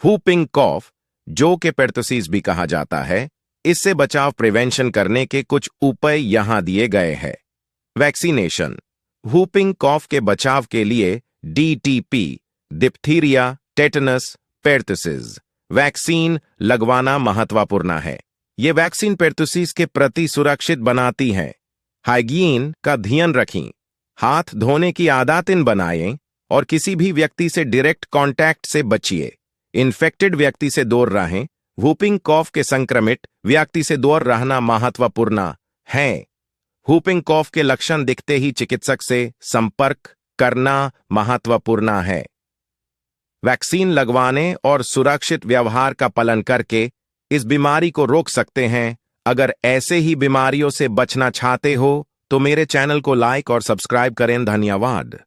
whooping कॉफ, जो के पेर्टुसीज भी कहा जाता है, इससे बचाव प्रिवेंशन करने के कुछ उपाय यहां दिए गए हैं। वैक्सीनेशन। whooping कॉफ के बचाव के लिए DTP, डिप्थीरिया, टेटनस, पेर्टुसीज वैक्सीन लगवाना महत्वपूर्ण है। ये वैक्सीन पेर्टुसीज के प्रति सुरक्षित बनाती है। हाइजीन का ध्यान रखें, हाथ धोने की आदतें बनाएं और किसी भी व्यक्ति से डायरेक्ट कांटेक्ट से बचिए। इन्फेक्टेड व्यक्ति से दूर रहें। whooping कॉफ के संक्रमित व्यक्ति से दूर रहना महत्वपूर्ण है। whooping कॉफ के लक्षण दिखते ही चिकित्सक से संपर्क करना महत्वपूर्ण है। वैक्सीन लगवाने और सुरक्षित व्यवहार का पालन करके इस बीमारी को रोक सकते हैं। अगर ऐसे ही बीमारियों से बचना चाहते हो तो मेरे चैनल को लाइक और सब्सक्राइब करें। धन्यवाद।